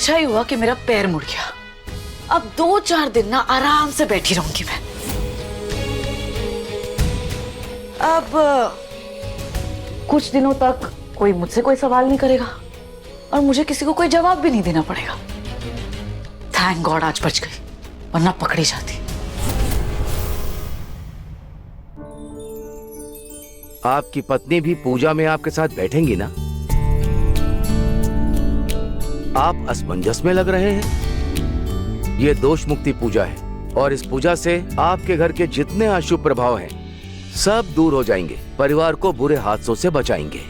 अच्छा ही हुआ कि मेरा पैर मुड़ गया। अब 2-4 दिन ना आराम से बैठी रहूंगी मैं। अब कुछ दिनों तक कोई मुझसे कोई सवाल नहीं करेगा और मुझे किसी को कोई जवाब भी नहीं देना पड़ेगा। थैंक गॉड आज बच गई, वरना पकड़ी जाती। आपकी पत्नी भी पूजा में आपके साथ बैठेंगी ना? आप असमंजस में लग रहे हैं। ये दोष मुक्ति पूजा है और इस पूजा से आपके घर के जितने अशुभ प्रभाव हैं सब दूर हो जाएंगे, परिवार को बुरे हादसों से बचाएंगे।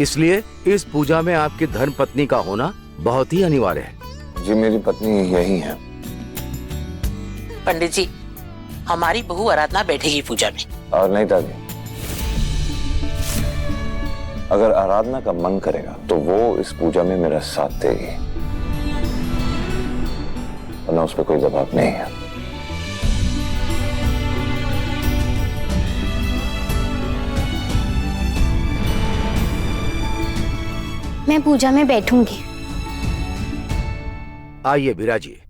इसलिए इस पूजा में आपकी धर्म पत्नी का होना बहुत ही अनिवार्य है। जी मेरी पत्नी यही है। पंडित जी, हमारी बहू आराधना बैठेगी पूजा में। और नहीं दादी, अगर आराधना का मन करेगा तो वो इस पूजा में मेरा साथ देगी, वरना उस पर कोई दबाव नहीं है। मैं पूजा में बैठूंगी। आइए विराजिए।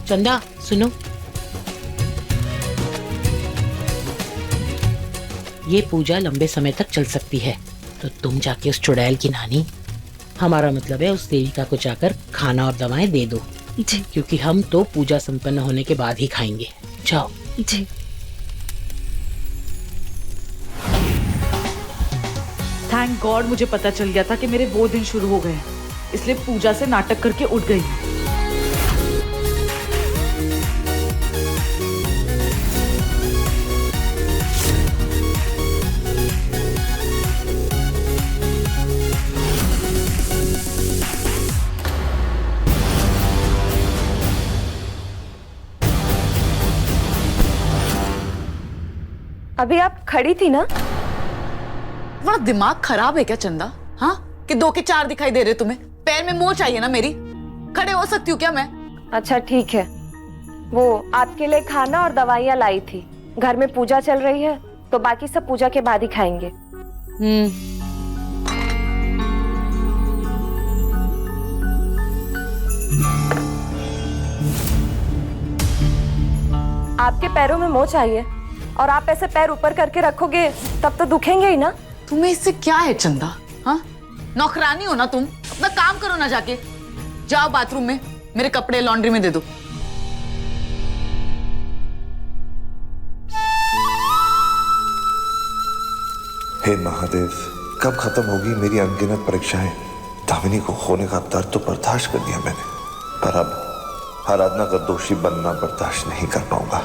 चंदा सुनो, ये पूजा लंबे समय तक चल सकती है, तो तुम जाके उस चुड़ैल की नानी, हमारा मतलब है उस देविका को जाकर खाना और दवाएं दे दो जी, क्योंकि हम तो पूजा संपन्न होने के बाद ही खाएंगे। जाओ जी। थैंक गॉड मुझे पता चल गया था कि मेरे वो दिन शुरू हो गए, इसलिए पूजा से नाटक करके उठ गई। अभी आप खड़ी थी ना? तुम्हारा दिमाग खराब है क्या चंदा? हाँ, कि 2 के 4 दिखाई दे रहे तुम्हें? पैर में मोच आई है ना मेरी, खड़े हो सकती हूँ क्या मैं? अच्छा ठीक है, वो आपके लिए खाना और दवाइयाँ लाई थी। घर में पूजा चल रही है तो बाकी सब पूजा के बाद ही खाएंगे। आपके पैरों में मोच आई है और आप ऐसे पैर ऊपर करके रखोगे तब तो दुखेंगे ही ना। तुम्हें इससे क्या है चंदा? हाँ, नौकरानी हो ना तुम, अपना काम करो ना, जाके जाओ बाथरूम में, मेरे कपड़े लॉन्ड्री में दे दो। हे महादेव, कब खत्म होगी मेरी अनगिनत परीक्षाएं? दामिनी को खोने का अवतार तो बर्दाश्त कर दिया मैंने, पर अब आराधना का दोषी बनना बर्दाश्त नहीं कर पाऊंगा।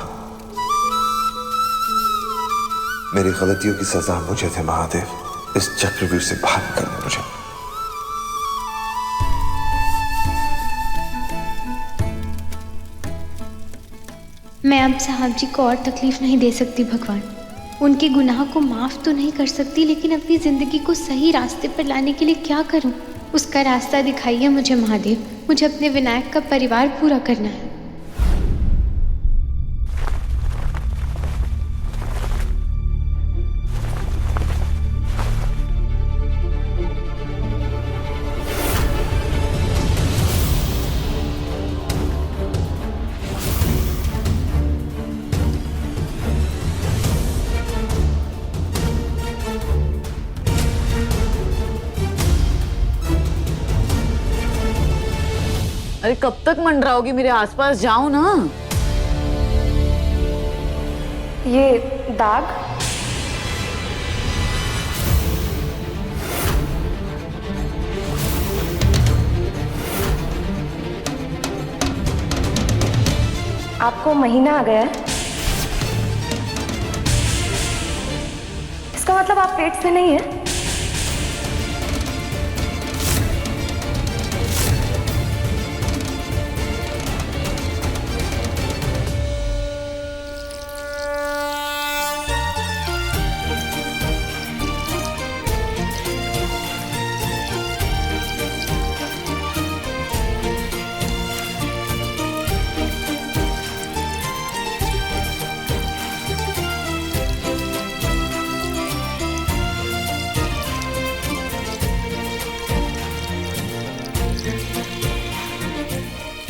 मेरी गलतियों की सजा मुझे दे महादेव, इस चक्रव्यूह से बाहर निकलना मुझे। मैं अब साहब जी को और तकलीफ नहीं दे सकती भगवान। उनके गुनाह को माफ़ तो नहीं कर सकती, लेकिन अपनी ज़िंदगी को सही रास्ते पर लाने के लिए क्या करूं? उसका रास्ता दिखाइए मुझे महादेव। मुझे अपने विनायक का परिवार पूरा करना है। अरे कब तक मंडराओगी मेरे आसपास? जाओ ना। ये दाग आपको महीना आ गया है? इसका मतलब आप पेट से नहीं है?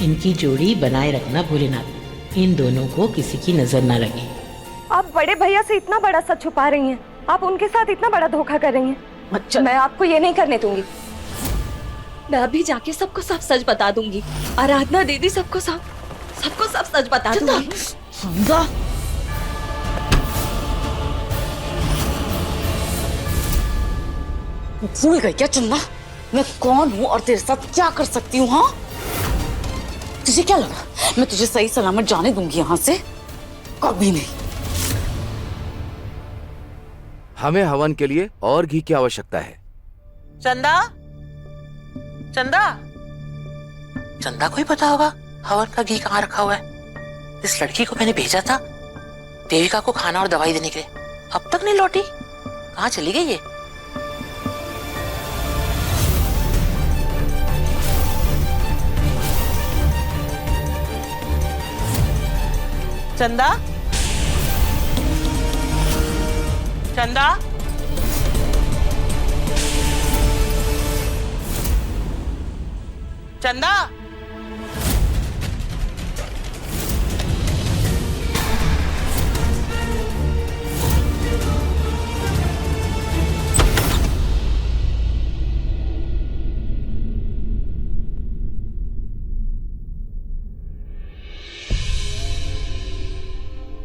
इनकी जोड़ी बनाए रखना भोलेनाथ, इन दोनों को किसी की नजर ना लगे। आप बड़े भैया से इतना बड़ा सच छुपा रही हैं, आप उनके साथ इतना बड़ा धोखा कर रही हैं। अच्छा मैं आपको ये नहीं करने दूंगी। मैं अभी जाके सबको सब सच बता दूंगी। आराधना दीदी सबको सब सच बता दूंगी। चंदा, भूल गई क्या चंदा मैं कौन हूँ और तेरे साथ क्या कर सकती हूँ? हाँ, तुझे क्या लगा मैं तुझे सही सलामत जाने दूंगी यहाँ से? कभी नहीं। हमें हवन के लिए और घी की आवश्यकता है। चंदा, चंदा, चंदा को ही पता होगा हवन का घी कहाँ रखा हुआ है। इस लड़की को मैंने भेजा था देविका को खाना और दवाई देने के लिए, अब तक नहीं लौटी। कहाँ चली गई ये? चंदा, चंदा, चंदा,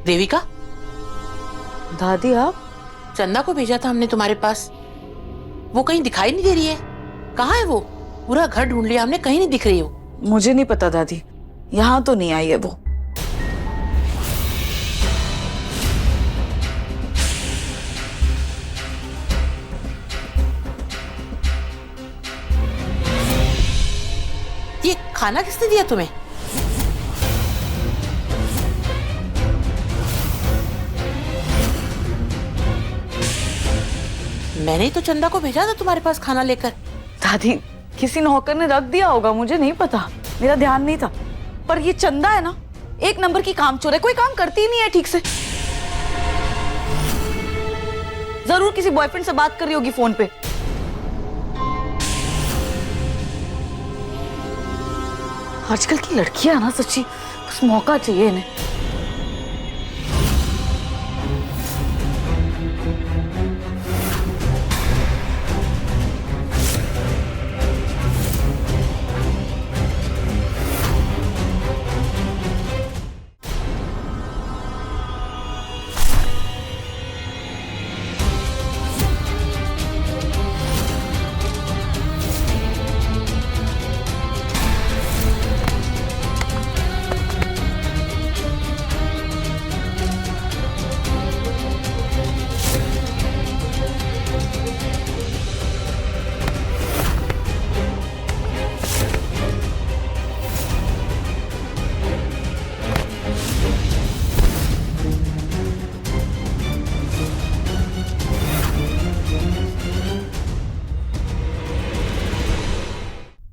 देविका, दादी आप? चंदा को भेजा था हमने तुम्हारे पास, वो कहीं दिखाई नहीं दे रही है। कहाँ है वो? पूरा घर ढूंढ लिया हमने, कहीं नहीं दिख रही हो। मुझे नहीं पता दादी, यहाँ तो नहीं आई है वो। ये खाना किसने दिया तुम्हें? मैंने ही तो चंदा को भेजा था तुम्हारे पास खाना लेकर। दादी, किसी नौकर ने रख दिया होगा, मुझे नहीं पता, मेरा ध्यान नहीं था। पर ये चंदा है ना, एक नंबर की कामचोर है, कोई काम करती ही नहीं है ठीक से। जरूर किसी बॉयफ्रेंड से बात कर रही होगी फोन पे। आजकल की लड़कियां ना सच्ची बस मौका चाहिए इन्हें।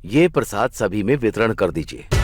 ये प्रसाद सभी में वितरण कर दीजिए।